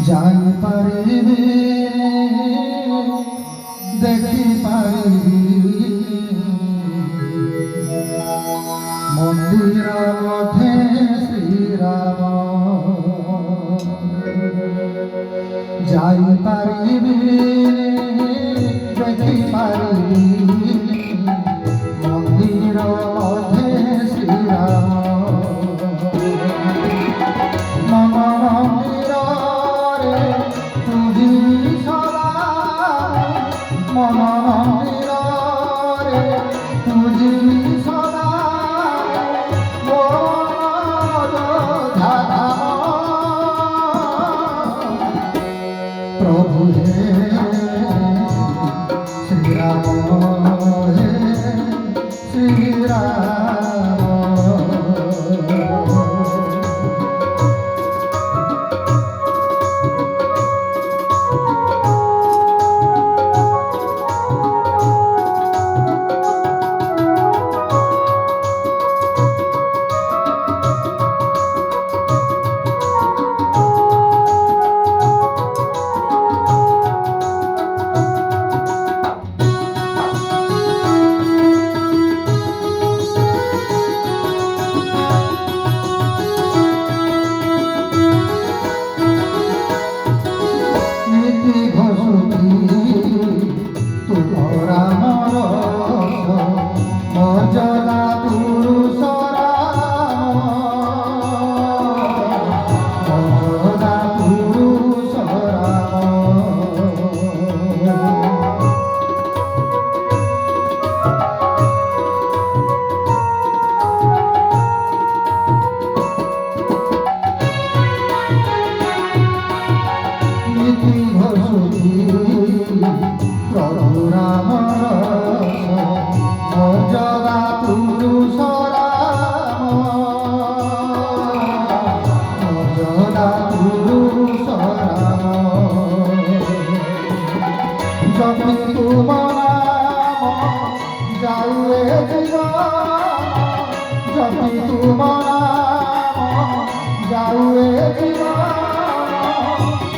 যাই পারিবি দেখি পারিবি মন্দির মধ্যে শ্রীরাম যাই পারিবি দেখি পারিবি মন্দির মধ্যে শ্রীরাম মম মন্দির রে তুজি সদা মম মন্দির রে তুজি সদা প্রভু হে শ্রীরাম হে শ্রীরাম জপি তোমার নাম যাউয়ে জীবন জপি তোমার নাম যাউয়ে জীবন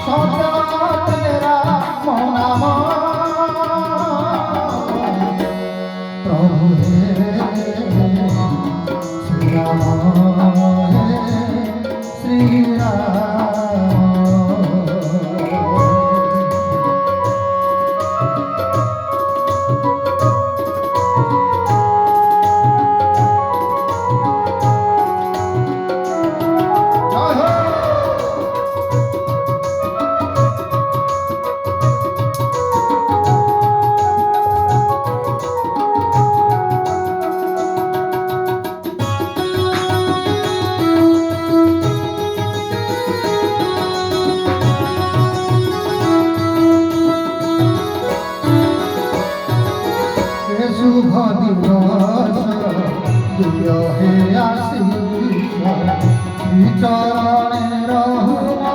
সতেরা নাম প্রভু হে শ্রীরাম হে শ্রীরাম শুভ দিবস দিয় হে আশীষ শ্রীচরণে রহুমা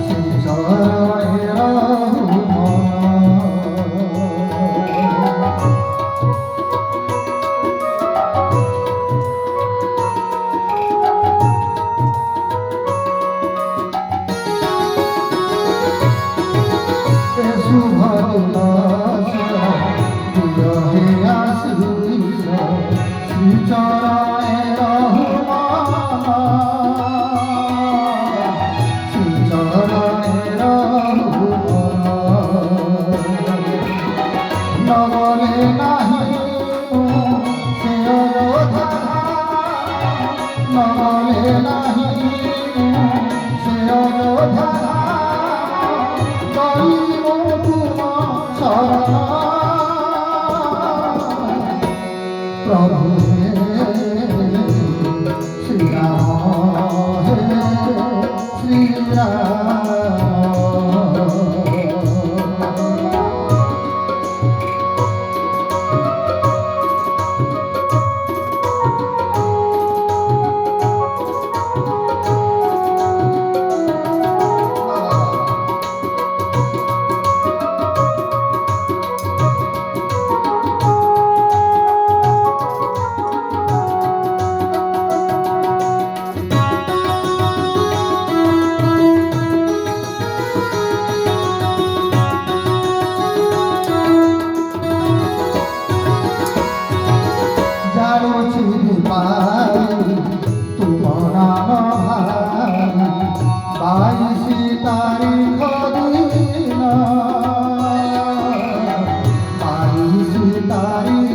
শ্রীচরণে রহুমা শুভ দিবস দিয় হে আশীষ শ্রীচরণে রহুমা শ্রীচরণে রহুমা নগরে নাহি সে অযোধ্যা নগরে নাহি সে অযোধ্যা প্রভু হে শ্রীরাম হে শ্রীরাম নাম ভাই 22 তারিখ দিন 22 তারিখ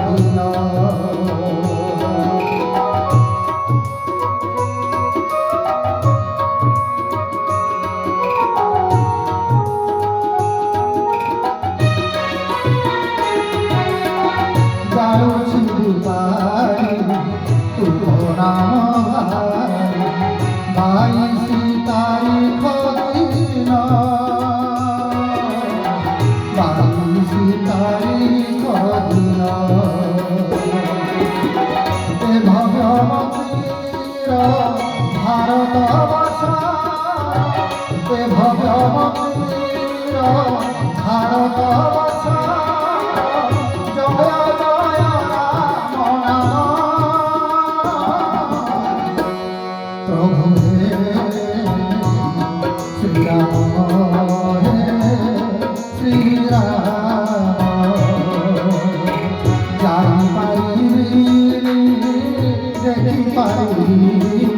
দিন যাচ্ছি বাড়ি তুমো নাম ভাই 22 তারিখ দিন 22 তারিখ দিন এ ভগবতীর ভারত বর্ষ এ ভগবতীর ভারত বর্ষ জয় জয় রাম নাম প্রভু হে শ্রীরাম হে শ্রীরাম যাই পারিবি দেখি পারিবি